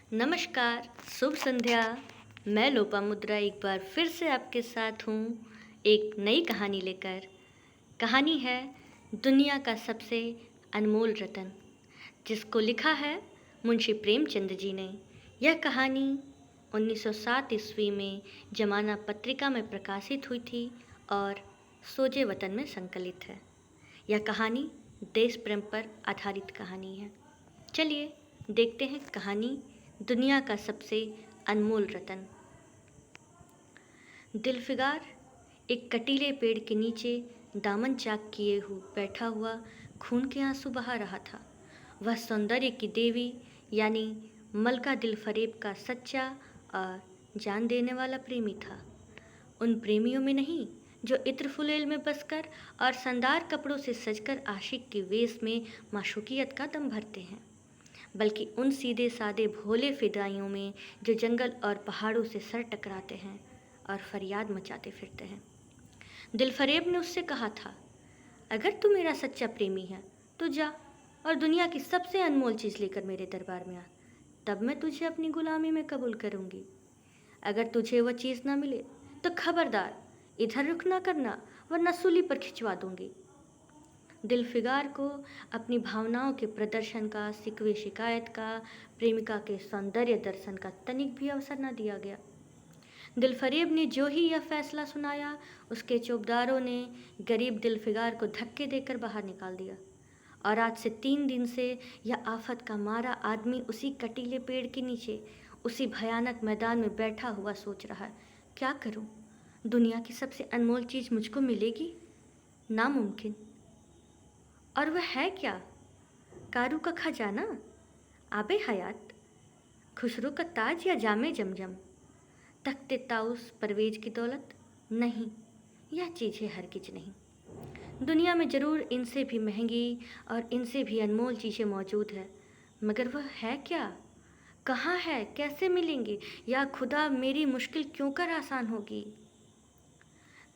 नमस्कार, शुभ संध्या। मैं लोपामुद्रा एक बार फिर से आपके साथ हूँ, एक नई कहानी लेकर। कहानी है दुनिया का सबसे अनमोल रतन, जिसको लिखा है मुंशी प्रेमचंद जी ने। यह कहानी 1907 ईस्वी में जमाना पत्रिका में प्रकाशित हुई थी और सोजे वतन में संकलित है। यह कहानी देश प्रेम पर आधारित कहानी है। चलिए देखते हैं कहानी दुनिया का सबसे अनमोल रतन। दिलफिगार एक कटीले पेड़ के नीचे दामन चाक किए हुए बैठा हुआ खून के आंसू बहा रहा था। वह सौंदर्य की देवी यानी मलका दिलफरेब का सच्चा और जान देने वाला प्रेमी था। उन प्रेमियों में नहीं जो इत्र फुलेल में बसकर और शानदार कपड़ों से सजकर आशिक के वेश में माशूकियत का दम भरते हैं, बल्कि उन सीधे सादे भोले फिदाइयों में जो जंगल और पहाड़ों से सर टकराते हैं और फरियाद मचाते फिरते हैं। दिलफरेब ने उससे कहा था, अगर तू मेरा सच्चा प्रेमी है तो जा और दुनिया की सबसे अनमोल चीज़ लेकर मेरे दरबार में आ, तब मैं तुझे अपनी गुलामी में कबूल करूँगी। अगर तुझे वह चीज़ ना मिले तो खबरदार इधर रुख ना करना, वरना सूली पर खिंचवा दूंगी। दिलफिगार को अपनी भावनाओं के प्रदर्शन का, सिकवे शिकायत का, प्रेमिका के सौंदर्य दर्शन का तनिक भी अवसर न दिया गया। दिलफरेब ने जो ही यह फैसला सुनाया, उसके चौबदारों ने गरीब दिलफिगार को धक्के देकर बाहर निकाल दिया और आज से 3 दिन से यह आफत का मारा आदमी उसी कटीले पेड़ के नीचे, उसी भयानक मैदान में बैठा हुआ सोच रहा है, क्या करूं? दुनिया की सबसे अनमोल चीज़ मुझको मिलेगी? नामुमकिन। और वह है क्या? कारू का खजाना, आबे हयात, खुसरो का ताज या जामे जमजम, तख्ते ताउस परवेज की दौलत? नहीं, यह चीज़ें हरगिज नहीं। दुनिया में ज़रूर इनसे भी महंगी और इनसे भी अनमोल चीज़ें मौजूद है, मगर वह है क्या? कहाँ है? कैसे मिलेंगी? या खुदा मेरी मुश्किल क्यों कर आसान होगी?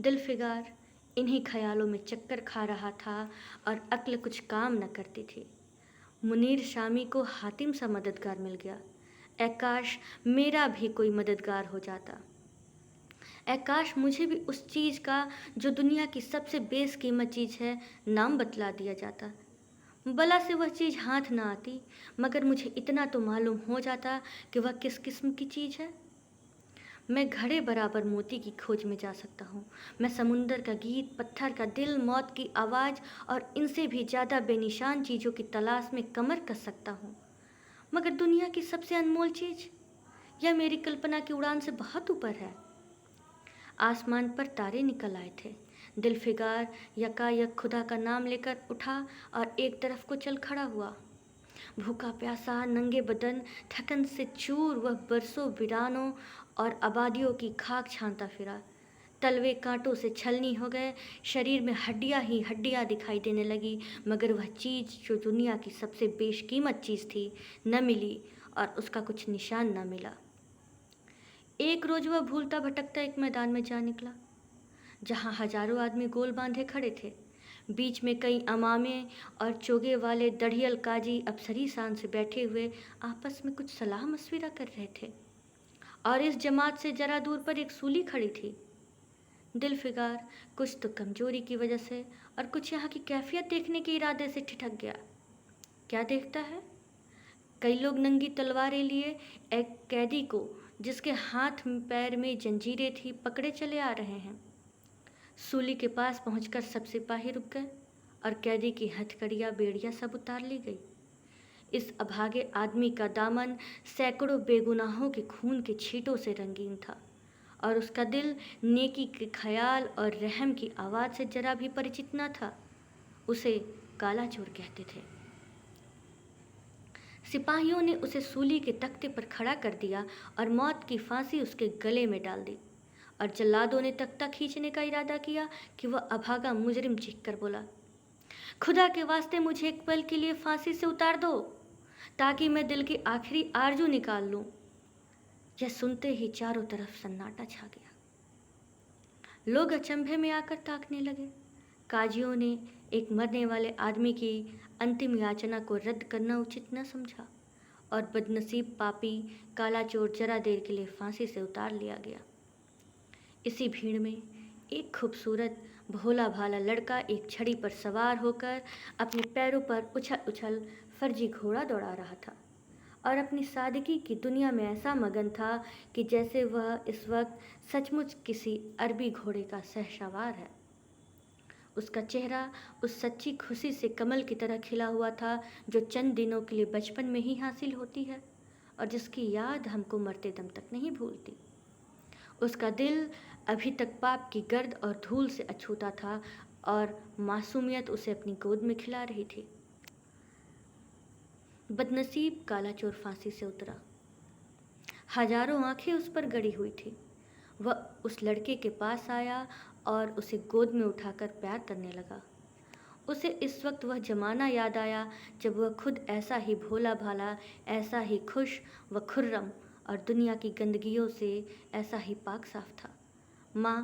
दिलफिगार इन्हीं ख्यालों में चक्कर खा रहा था और अक्ल कुछ काम न करती थी। मुनीर शामी को हातिम सा मददगार मिल गया। काश मेरा भी कोई मददगार हो जाता। काश मुझे भी उस चीज़ का जो दुनिया की सबसे बेशकीमत चीज़ है नाम बतला दिया जाता। भला से वह चीज़ हाथ ना आती, मगर मुझे इतना तो मालूम हो जाता कि वह किस किस्म की चीज़ है। मैं घड़े बराबर मोती की खोज में जा सकता हूँ। मैं समुंदर का गीत, पत्थर का दिल, मौत की आवाज़ और इनसे भी ज़्यादा बेनिशान चीज़ों की तलाश में कमर कस सकता हूँ, मगर दुनिया की सबसे अनमोल चीज़, यह मेरी कल्पना की उड़ान से बहुत ऊपर है। आसमान पर तारे निकल आए थे। दिलफिगार यकायक खुदा का नाम लेकर उठा और एक तरफ को चल खड़ा हुआ। भूखा प्यासा, नंगे बदन, थकन से चूर, वह बरसों वीरानों और आबादियों की खाक छानता फिरा। तलवे कांटों से छलनी हो गए, शरीर में हड्डियां ही हड्डियां दिखाई देने लगी, मगर वह चीज़ जो दुनिया की सबसे बेशकीमत चीज़ थी न मिली और उसका कुछ निशान न मिला। एक रोज वह भूलता भटकता एक मैदान में जा निकला, जहाँ हजारों आदमी गोल बांधे खड़े थे। बीच में कई अमामे और चोगे वाले दढ़ियल काजी अफसरी शान से बैठे हुए आपस में कुछ सलाह मशविरा कर रहे थे, और इस जमात से जरा दूर पर एक सूली खड़ी थी। दिलफिगार कुछ तो कमजोरी की वजह से और कुछ यहाँ की कैफियत देखने के इरादे से ठिठक गया। क्या देखता है? कई लोग नंगी तलवारें लिए एक कैदी को, जिसके हाथ पैर में जंजीरें थी, पकड़े चले आ रहे हैं। सूली के पास पहुंचकर सब सिपाही रुक गए और कैदी की हथकड़ियाँ बेड़ियाँ सब उतार ली गई। इस अभागे आदमी का दामन सैकड़ों बेगुनाहों के खून के छींटों से रंगीन था और उसका दिल नेकी के ख्याल और रहम की आवाज़ से जरा भी परिचित न था। उसे काला चोर कहते थे। सिपाहियों ने उसे सूली के तख्ते पर खड़ा कर दिया और मौत की फांसी उसके गले में डाल दी, और जल्लादों ने तख्ता खींचने का इरादा किया कि वह अभागा मुजरिम चीख कर बोला, खुदा के वास्ते मुझे एक पल के लिए फांसी से उतार दो, ताकि मैं दिल की आखिरी आरजू निकाल लूं। यह सुनते ही चारों तरफ सन्नाटा छा गया। लोग अचंभे में आकर ताकने लगे। काजियों ने एक मरने वाले आदमी की अंतिम याचना को रद्द करना उचित न समझा और बदनसीब पापी काला चोर जरा देर के लिए फांसी से उतार लिया गया। इसी भीड़ में एक खूबसूरत भोला भाला लड़का एक छड़ी पर सवार होकर अपने पैरों पर उछल उछल फर्जी घोड़ा दौड़ा रहा था और अपनी सादगी की दुनिया में ऐसा मगन था कि जैसे वह इस वक्त सचमुच किसी अरबी घोड़े का सहसवार है। उसका चेहरा उस सच्ची खुशी से कमल की तरह खिला हुआ था जो चंद दिनों के लिए बचपन में ही हासिल होती है और जिसकी याद हमको मरते दम तक नहीं भूलती। उसका दिल अभी तक पाप की गर्द और धूल से अछूता था और मासूमियत उसे अपनी गोद में खिला रही थी। बदनसीब काला चोर फांसी से उतरा। हजारों आंखें उस पर गड़ी हुई थी। वह उस लड़के के पास आया और उसे गोद में उठाकर प्यार करने लगा। उसे इस वक्त वह जमाना याद आया जब वह खुद ऐसा ही भोला भाला, ऐसा ही खुश व खुर्रम और दुनिया की गंदगियों से ऐसा ही पाक साफ था। माँ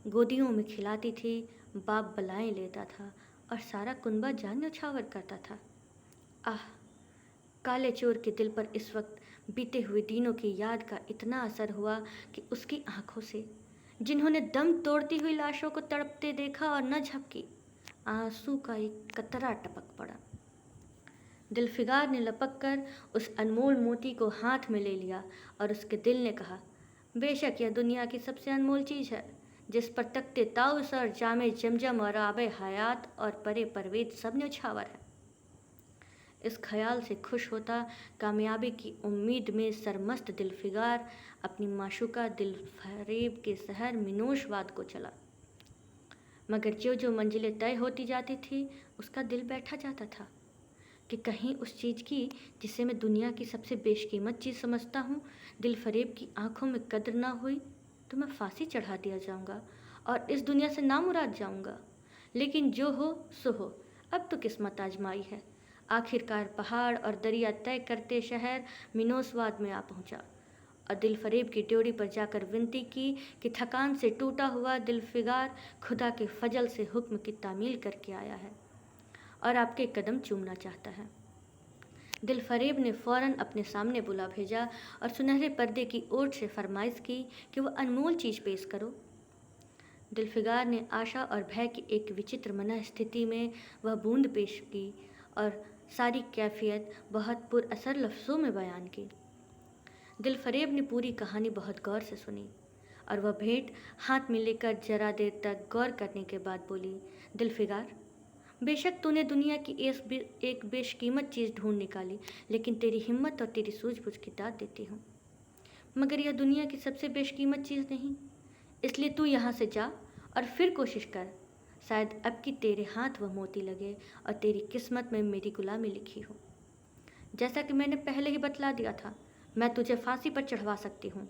गोदियों में खिलाती थी, बाप बलाएं लेता था और सारा कुनबा जान न्यौछावर करता था। आह, काले चोर के दिल पर इस वक्त बीते हुए दिनों की याद का इतना असर हुआ कि उसकी आंखों से, जिन्होंने दम तोड़ती हुई लाशों को तड़पते देखा और न झपकी, आंसू का एक कतरा टपक पड़ा। दिलफिगार ने लपक कर उस अनमोल मोती को हाथ में ले लिया और उसके दिल ने कहा, बेशक यह दुनिया की सबसे अनमोल चीज़ है जिस पर तख्ते ताउस और जामे जमजम और आबे हयात और परे परवेज सब न्यौछावर है। इस ख्याल से खुश होता कामयाबी की उम्मीद में सरमस्त दिलफिगार अपनी माशूका दिलफरेब के शहर मिनोशवाद को चला। मगर जो जो मंजिलें तय होती जाती थी उसका दिल बैठा जाता था कि कहीं उस चीज़ की जिसे मैं दुनिया की सबसे बेशकीमत चीज़ समझता हूँ दिलफरेब की आंखों में कद्र ना हुई तो मैं फांसी चढ़ा दिया जाऊँगा और इस दुनिया से नामुराद जाऊँगा। लेकिन जो हो सो हो, अब तो किस्मत आजमाई है। आखिरकार पहाड़ और दरिया तय करते शहर मिनोसवाद में आ पहुँचा और दिलफरेब की ड्योढ़ी पर जाकर विनती की कि थकान से टूटा हुआ दिलफिगार खुदा के फजल से हुक्म की तामील करके आया है और आपके कदम चूमना चाहता है। दिलफरेब ने फ़ौरन अपने सामने बुला भेजा और सुनहरे पर्दे की ओट से फरमाइश की कि वह अनमोल चीज़ पेश करो। दिलफिगार ने आशा और भय की एक विचित्र मनः स्थिति में वह बूंद पेश की और सारी कैफियत बहुत पुरअसर लफ्ज़ों में बयान की। दिलफरेब ने पूरी कहानी बहुत गौर से सुनी और वह भेंट हाथ में लेकर जरा देर तक गौर करने के बाद बोली, दिलफिगार, बेशक तूने दुनिया की एक बेशकीमत चीज़ ढूंढ निकाली, लेकिन तेरी हिम्मत और तेरी सूझबूझ की दाद देती हूँ। मगर यह दुनिया की सबसे बेशकीमत चीज़ नहीं, इसलिए तू यहाँ से जा और फिर कोशिश कर। शायद अब की तेरे हाथ वह मोती लगे और तेरी किस्मत में मेरी गुलामी लिखी हो। जैसा कि मैंने पहले ही बतला दिया था, मैं तुझे फांसी पर चढ़वा सकती हूँ,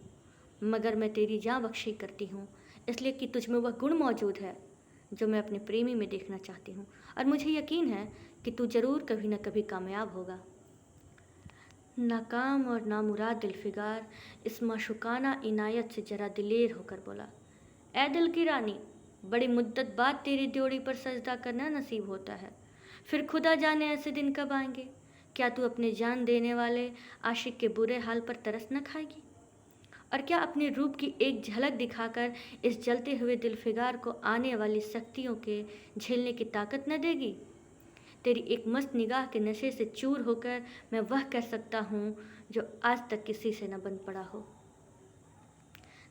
मगर मैं तेरी जान बख्शी करती हूँ इसलिए कि तुझ में वह गुण मौजूद है जो मैं अपने प्रेमी में देखना चाहती हूँ और मुझे यकीन है कि तू ज़रूर कभी न कभी कामयाब होगा। नाकाम और नामुराद दिलफिगार इस माशुकाना इनायत से जरा दिलेर होकर बोला, ए दिल की रानी, बड़ी मुद्दत बाद तेरी ड्योढ़ी पर सजदा करना नसीब होता है। फिर खुदा जाने ऐसे दिन कब आएंगे। क्या तू अपने जान देने वाले आशिक के बुरे हाल पर तरस न खाएगी और क्या अपने रूप की एक झलक दिखाकर इस जलते हुए दिलफिगार को आने वाली सख्तियों के झेलने की ताकत न देगी। तेरी एक मस्त निगाह के नशे से चूर होकर मैं वह कर सकता हूँ जो आज तक किसी से न बन पड़ा हो।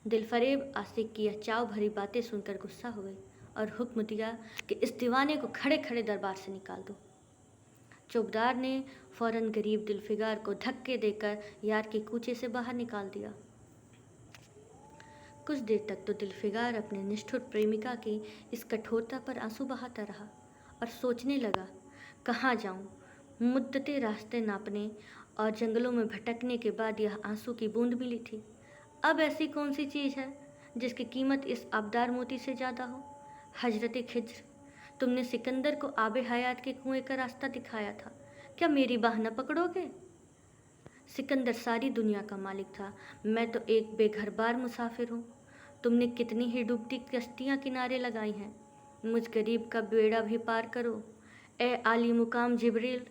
दिलफरेब आशिक की यह चाव भरी बातें सुनकर गुस्सा हुए और हुक्म दिया कि इस दीवाने को खड़े खड़े दरबार से निकाल दो। चौबदार ने फौरन गरीब दिलफिगार को धक्के देकर यार के कूचे से बाहर निकाल दिया। कुछ देर तक तो दिलफिगार अपने निष्ठुर प्रेमिका की इस कठोरता पर आंसू बहाता रहा और सोचने लगा, कहाँ जाऊँ। मुद्दते रास्ते नापने और जंगलों में भटकने के बाद यह आंसू की बूंद मिली थी। अब ऐसी कौन सी चीज़ है जिसकी कीमत इस आबदार मोती से ज़्यादा हो। हजरत खिज्र, तुमने सिकंदर को आबे हयात के कुएं का रास्ता दिखाया था, क्या मेरी बाह न पकड़ोगे। सिकंदर सारी दुनिया का मालिक था, मैं तो एक बेघरबार मुसाफिर हूँ। तुमने कितनी ही डूबती कश्तियाँ किनारे लगाई हैं, मुझ गरीब का बेड़ा भी पार करो। ए आली मुकाम जिब्रील,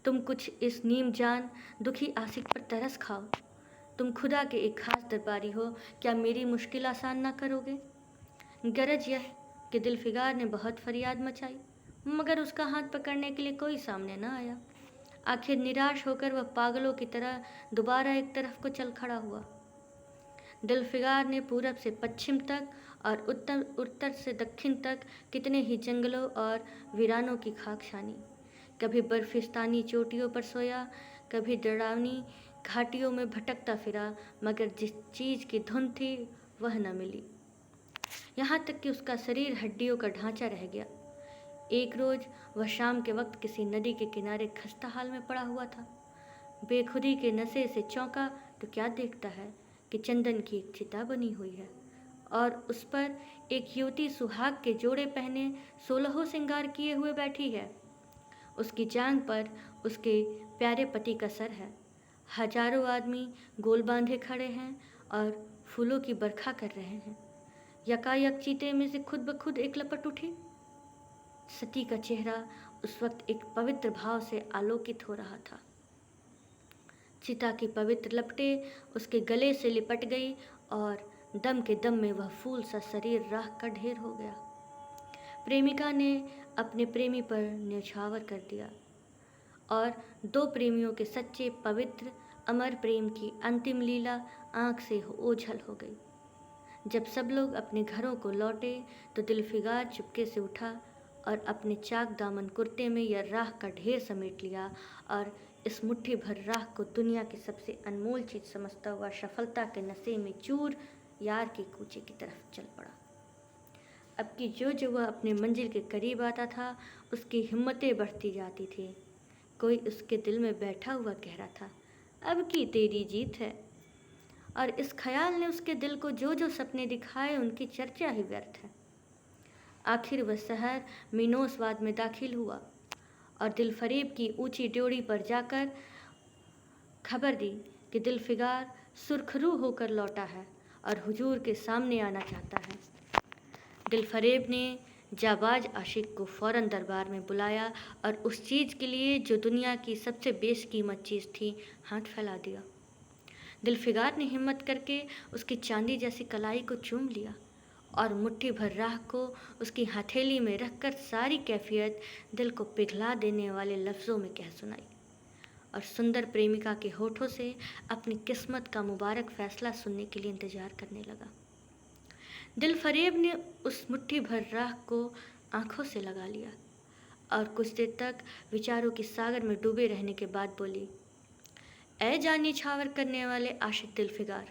तुम कुछ इस नीम जान दुखी आशिक पर तरस खाओ। तुम खुदा के एक खास दरबारी हो, क्या मेरी मुश्किल आसान ना करोगे? गरज यह कि दिलफिगार ने बहुत फरियाद मचाई, मगर उसका हाथ पकड़ने के लिए कोई सामने न आया। आखिर निराश होकर वह पागलों की तरह दोबारा एक तरफ को चल खड़ा हुआ। दिलफिगार ने पूरब से पश्चिम तक और उत्तर उत्तर से दक्षिण तक कितने ही जंगलों और वीरानों की खाक छानी। कभी बर्फिस्तानी चोटियों पर सोया, कभी डरावनी घाटियों में भटकता फिरा, मगर जिस चीज़ की धुन थी वह न मिली। यहाँ तक कि उसका शरीर हड्डियों का ढांचा रह गया। एक रोज़ वह शाम के वक्त किसी नदी के किनारे खस्ता हाल में पड़ा हुआ था। बेखुदी के नशे से चौंका तो क्या देखता है कि चंदन की एक चिता बनी हुई है और उस पर एक युवती सुहाग के जोड़े पहने 16 श्रृंगार किए हुए बैठी है। उसकी जांघ पर उसके प्यारे पति का सर है। हजारों आदमी गोल बांधे खड़े हैं और फूलों की बरखा कर रहे हैं। यकायक चीते में से खुद ब खुद एक लपट उठी। सती का चेहरा उस वक्त एक पवित्र भाव से आलोकित हो रहा था। चिता की पवित्र लपटें उसके गले से लिपट गई और दम के दम में वह फूल सा शरीर राख का ढेर हो गया। प्रेमिका ने अपने प्रेमी पर न्यौछावर कर दिया और दो प्रेमियों के सच्चे पवित्र अमर प्रेम की अंतिम लीला आंख से ओझल हो गई। जब सब लोग अपने घरों को लौटे तो दिलफिगार चुपके से उठा और अपने चाक दामन कुर्ते में यह राख का ढेर समेट लिया और इस मुट्ठी भर राख को दुनिया की सबसे अनमोल चीज़ समझता हुआ सफलता के नशे में चूर यार के कूचे की तरफ चल पड़ा। अब कि जो वह अपने मंजिल के करीब आता था उसकी हिम्मतें बढ़ती जाती थी। कोई उसके दिल में बैठा हुआ कह रहा था, अब की तेरी जीत है। और इस ख्याल ने उसके दिल को जो सपने दिखाए उनकी चर्चा ही व्यर्थ है। आखिर वह शहर मीनोसवाद में दाखिल हुआ और दिलफरेब की ऊंची ड्योढ़ी पर जाकर खबर दी कि दिलफिगार सुरखरू होकर लौटा है और हुजूर के सामने आना चाहता है। दिलफरेब ने जाबाज आशिक को फ़ौरन दरबार में बुलाया और उस चीज़ के लिए जो दुनिया की सबसे बेशकीमत चीज़ थी हाथ फैला दिया। दिलफिगार ने हिम्मत करके उसकी चांदी जैसी कलाई को चूम लिया और मुट्ठी भर राख को उसकी हथेली में रखकर सारी कैफियत दिल को पिघला देने वाले लफ्ज़ों में कह सुनाई और सुंदर प्रेमिका के होठों से अपनी किस्मत का मुबारक फ़ैसला सुनने के लिए इंतज़ार करने लगा। दिलफरेब ने उस मुट्ठी भर राख को आंखों से लगा लिया और कुछ देर तक विचारों की सागर में डूबे रहने के बाद बोली, ऐ जानी छावर करने वाले आशिक दिलफिगार,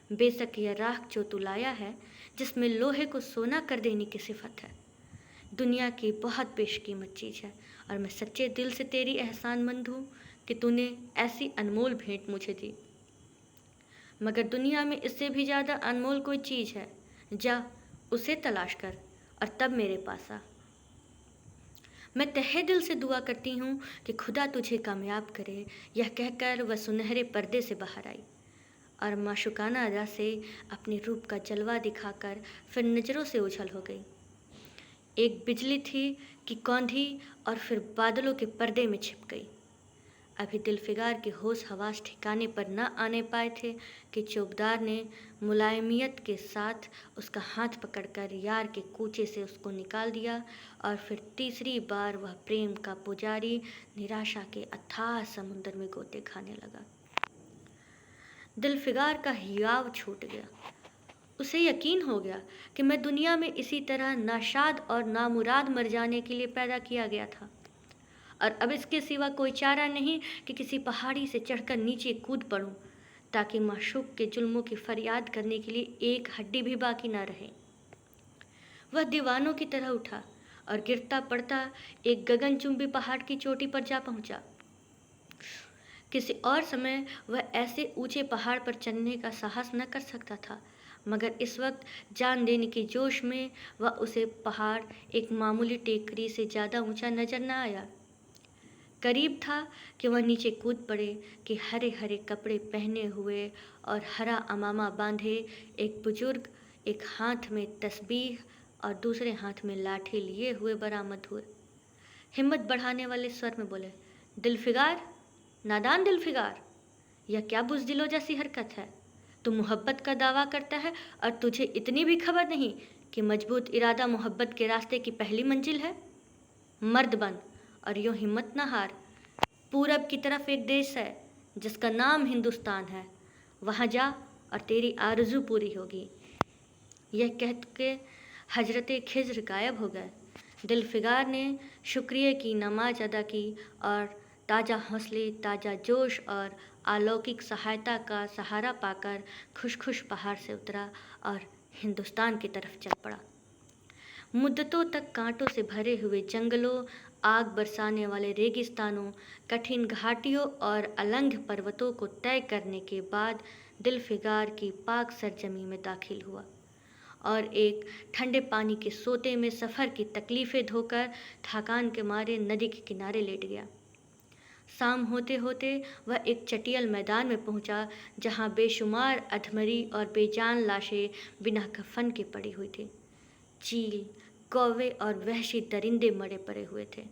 बेशक यह राख जो तू लाया है जिसमें लोहे को सोना कर देने की सिफत है, दुनिया की बहुत बेशकीमत चीज़ है और मैं सच्चे दिल से तेरी एहसानमंद हूँ कि तूने ऐसी अनमोल भेंट मुझे दी। मगर दुनिया में इससे भी ज़्यादा अनमोल कोई चीज़ है, जा उसे तलाश कर और तब मेरे पास आ। मैं तहे दिल से दुआ करती हूँ कि खुदा तुझे कामयाब करे। यह कहकर वह सुनहरे पर्दे से बाहर आई और माशुकाना अदा से अपने रूप का जलवा दिखाकर फिर नज़रों से ओझल हो गई। एक बिजली थी कि कौंधी और फिर बादलों के पर्दे में छिप गई। अभी दिलफिगार के होश हवास ठिकाने पर न आने पाए थे कि चौकीदार ने मुलायमियत के साथ उसका हाथ पकड़कर यार के कूचे से उसको निकाल दिया और फिर तीसरी बार वह प्रेम का पुजारी निराशा के अथाह समुद्र में गोते खाने लगा। दिलफिगार का हियाव छूट गया। उसे यकीन हो गया कि मैं दुनिया में इसी तरह नाशाद और नामुराद मर जाने के लिए पैदा किया गया था और अब इसके सिवा कोई चारा नहीं कि किसी पहाड़ी से चढ़कर नीचे कूद पड़ूं ताकि माशूक के जुल्मों की फरियाद करने के लिए एक हड्डी भी बाकी ना रहे। वह दीवानों की तरह उठा और गिरता पड़ता एक गगनचुंबी पहाड़ की चोटी पर जा पहुंचा। किसी और समय वह ऐसे ऊंचे पहाड़ पर चढ़ने का साहस न कर सकता था, मगर इस वक्त जान देने के जोश में वह उसे पहाड़ एक मामूली टेकरी से ज़्यादा ऊंचा नजर न आया। करीब था कि वह नीचे कूद पड़े कि हरे हरे कपड़े पहने हुए और हरा अमामा बांधे एक बुजुर्ग एक हाथ में तस्बीह और दूसरे हाथ में लाठी लिए हुए बरामद हुए। हिम्मत बढ़ाने वाले स्वर में बोले, दिलफिगार, नादान दिलफिगार, यह क्या बुज़दिलों जैसी हरकत है। तू मोहब्बत का दावा करता है और तुझे इतनी भी खबर नहीं कि मजबूत इरादा मोहब्बत के रास्ते की पहली मंजिल है। मर्द बन और यूं हिम्मत न हार। पूरब की तरफ एक देश है जिसका नाम हिंदुस्तान है, वहाँ जा और तेरी आरज़ू पूरी होगी। यह कह के हजरत खिज्र गायब हो गए। दिलफिगार ने शुक्रिया की नमाज अदा की और ताज़ा हौसले, ताज़ा जोश और अलौकिक सहायता का सहारा पाकर खुश खुश पहाड़ से उतरा और हिंदुस्तान की तरफ चल पड़ा। मुद्दतों तक कांटों से भरे हुए जंगलों, आग बरसाने वाले रेगिस्तानों, कठिन घाटियों और अलंग पर्वतों को तय करने के बाद दिलफिगार की पाक सरजमी में दाखिल हुआ और एक ठंडे पानी के सोते में सफ़र की तकलीफ़ें धोकर थकान के मारे नदी के किनारे लेट गया। शाम होते होते वह एक चटियल मैदान में पहुंचा जहां बेशुमार अधमरी और बेजान लाशें बिना कफन के पड़ी हुई थी। चील, कौवे और वहशी दरिंदे मरे पड़े हुए थे।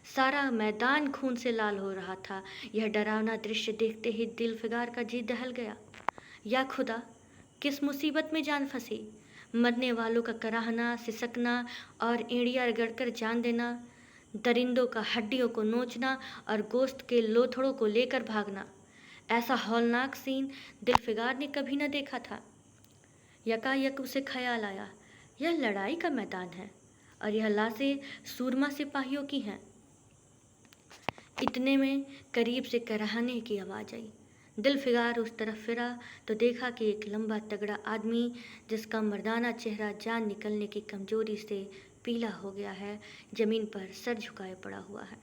सारा मैदान खून से लाल हो रहा था। यह डरावना दृश्य देखते ही दिलफिगार का जी दहल गया। या खुदा, किस मुसीबत में जान फंसी। मरने वालों का कराहना, सिसकना और एड़ियाँ रगड़कर जान देना, दरिंदों का हड्डियों को नोचना और गोश्त के लोथड़ों को लेकर भागना, ऐसा हौलनाक सीन दिलफिगार ने कभी न देखा था। यकायक उसे ख्याल आया, यह लड़ाई का मैदान है और यह लाशें सूरमा सिपाहियों की हैं। इतने में करीब से कराहने की आवाज़ आई। दिलफिगार उस तरफ फिरा तो देखा कि एक लंबा तगड़ा आदमी, जिसका मर्दाना चेहरा जान निकलने की कमजोरी से पीला हो गया है, जमीन पर सर झुकाए पड़ा हुआ है।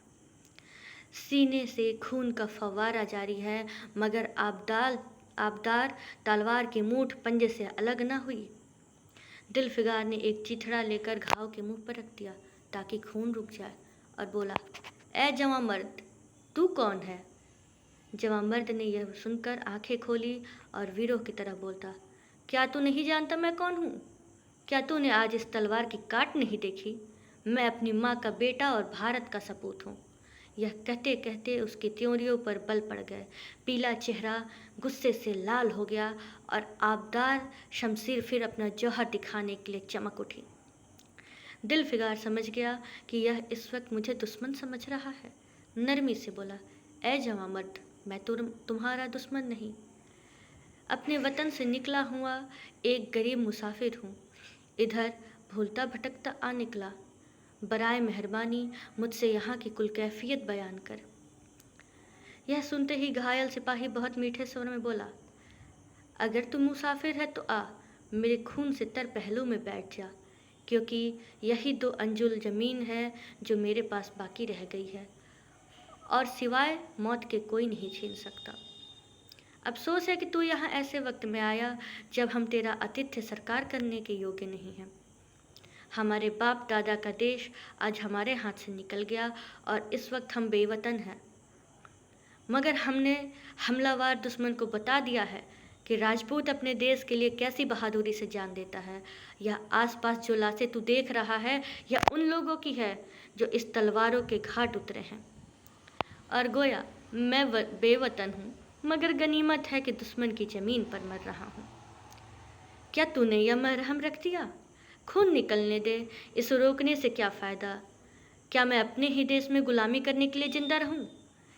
सीने से खून का फव्वारा जारी है, मगर आबदार तलवार की मूठ पंजे से अलग न हुई। दिलफिगार ने एक चिथड़ा लेकर घाव के मुंह पर रख दिया ताकि खून रुक जाए और बोला, ए जवां मर्द, तू कौन है। जवां मर्द ने यह सुनकर आंखें खोली और वीरों की तरह बोलता, क्या तू नहीं जानता मैं कौन हूँ? क्या तूने आज इस तलवार की काट नहीं देखी? मैं अपनी माँ का बेटा और भारत का सपूत हूँ। यह कहते कहते उसकी त्योरियों पर बल पड़ गए। पीला चेहरा गुस्से से लाल हो गया और आबदार शमशीर फिर अपना जौहर दिखाने के लिए चमक उठी। दिलफिगार समझ गया कि यह इस वक्त मुझे दुश्मन समझ रहा है। नरमी से बोला, ए जवां मर्द, मैं तुम्हारा दुश्मन नहीं, अपने वतन से निकला हुआ एक गरीब मुसाफिर हूँ। इधर भूलता भटकता आ निकला। बराए मेहरबानी मुझसे यहाँ की कुल कैफियत बयान कर। यह सुनते ही घायल सिपाही बहुत मीठे स्वर में बोला, अगर तू मुसाफिर है तो आ, मेरे खून से तर पहलू में बैठ जा, क्योंकि यही 2 अंजुल ज़मीन है जो मेरे पास बाकी रह गई है और सिवाय मौत के कोई नहीं छीन सकता। अफसोस है कि तू यहाँ ऐसे वक्त में आया जब हम तेरा आतिथ्य सत्कार करने के योग्य नहीं हैं। हमारे बाप दादा का देश आज हमारे हाथ से निकल गया और इस वक्त हम बेवतन हैं। मगर हमने हमलावर दुश्मन को बता दिया है कि राजपूत अपने देश के लिए कैसी बहादुरी से जान देता है। यह आसपास जो लाशें तू देख रहा है, यह उन लोगों की है जो इस तलवारों के घाट उतरे हैं। और गोया मैं बेवतन हूँ, मगर गनीमत है कि दुश्मन की ज़मीन पर मर रहा हूँ। क्या तूने यह मरहम रख दिया? खून निकलने दे, इसे रोकने से क्या फ़ायदा? क्या मैं अपने ही देश में गुलामी करने के लिए जिंदा रहूं?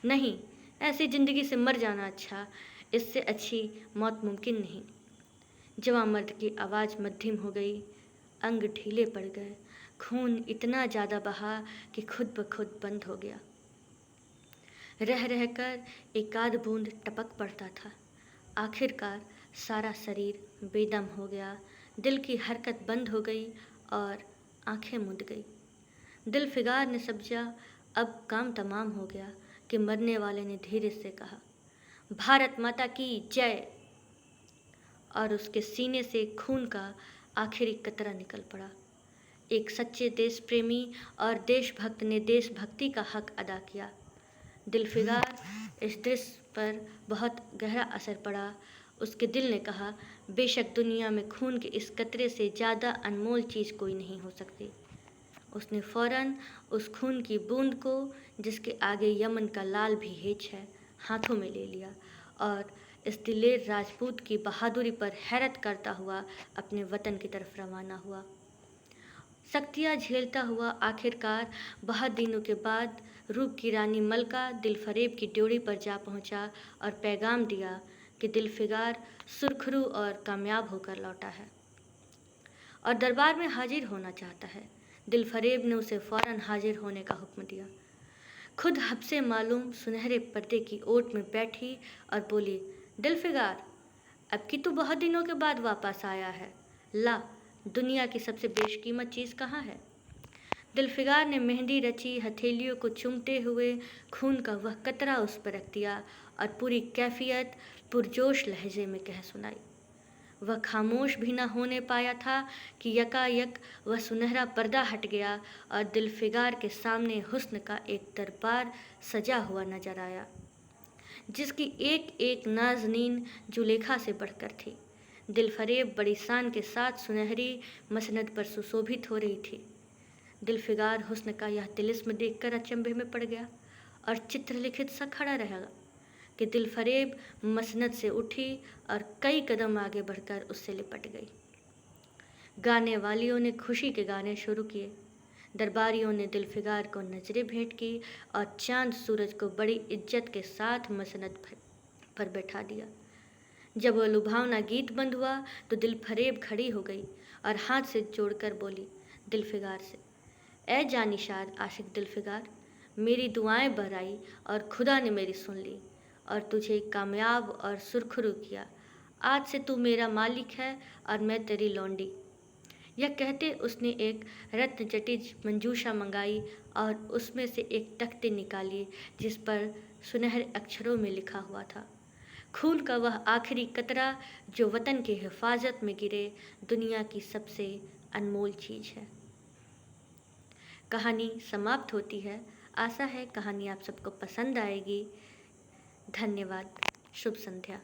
नहीं, ऐसी ज़िंदगी से मर जाना अच्छा, इससे अच्छी मौत मुमकिन नहीं। जवां मर्द की आवाज़ मध्यम हो गई, अंग ढीले पड़ गए, खून इतना ज़्यादा बहा कि खुद ब खुद बंद हो गया। रह रहकर एकाध बूंद टपक पड़ता था। आखिरकार सारा शरीर बेदम हो गया, दिल की हरकत बंद हो गई और आंखें मूंद गई। दिलफिगार ने समझा अब काम तमाम हो गया कि मरने वाले ने धीरे से कहा, भारत माता की जय, और उसके सीने से खून का आखिरी कतरा निकल पड़ा। एक सच्चे देश प्रेमी और देशभक्त ने देशभक्ति का हक अदा किया। दिलफिगार इस दृश्य पर बहुत गहरा असर पड़ा। उसके दिल ने कहा, बेशक दुनिया में खून के इस कतरे से ज़्यादा अनमोल चीज़ कोई नहीं हो सकती। उसने फौरन उस खून की बूंद को, जिसके आगे यमन का लाल भी हेच है, हाथों में ले लिया और इस दिलेर राजपूत की बहादुरी पर हैरत करता हुआ अपने वतन की तरफ रवाना हुआ। सख्तियाँ झेलता हुआ आखिरकार बहुत दिनों के बाद रूप की रानी मलका दिलफरेब की ड्योढ़ी पर जा पहुंचा और पैगाम दिया कि दिलफिगार सुरखरू और कामयाब होकर लौटा है और दरबार में हाजिर होना चाहता है। दिलफरेब ने उसे फौरन हाजिर होने का हुक्म दिया। खुद हब्से मालूम सुनहरे पर्दे की ओट में बैठी और बोली, दिलफिगार, अब की तू बहुत दिनों के बाद वापस आया है। ला, दुनिया की सबसे बेशकीमत चीज़ कहाँ है? दिलफिगार ने मेहंदी रची हथेलियों को चूमते हुए खून का वह कतरा उस पर रख दिया और पूरी कैफियत पुरजोश लहजे में कह सुनाई। वह खामोश भी न होने पाया था कि यकायक वह सुनहरा पर्दा हट गया और दिलफिगार के सामने हुस्न का एक दरबार सजा हुआ नजर आया, जिसकी एक एक नाजनीन जुलेखा से बढ़कर थी। दिलफरेब बड़ी शान के साथ सुनहरी मसनद पर सुशोभित हो रही थी। दिलफिगार हुस्न का यह तिलिस्म देखकर अचंभे में पड़ गया और चित्रलिखित सा खड़ा रहा कि दिलफरेब मसनद से उठी और कई कदम आगे बढ़कर उससे लिपट गई। गाने वालियों ने खुशी के गाने शुरू किए। दरबारियों ने दिलफिगार को नजरें भेंट की और चांद सूरज को बड़ी इज्जत के साथ मसनद पर बैठा दिया। जब वह लुभावना गीत बंद हुआ तो दिलफरेब खड़ी हो गई और हाथ से जोड़कर बोली दिलफिगार से, ए जानिशार आशिक दिलफिगार, मेरी दुआएं बरआई और खुदा ने मेरी सुन ली और तुझे कामयाब और सुरखरू किया। आज से तू मेरा मालिक है और मैं तेरी लौंडी। यह कहते उसने एक रत्न जटित मंजूषा मंगाई और उसमें से एक तख्ती निकाली जिस पर सुनहरे अक्षरों में लिखा हुआ था, खून का वह आखिरी कतरा जो वतन की हिफाजत में गिरे दुनिया की सबसे अनमोल चीज़ है। कहानी समाप्त होती है। आशा है कहानी आप सबको पसंद आएगी। धन्यवाद। शुभ संध्या।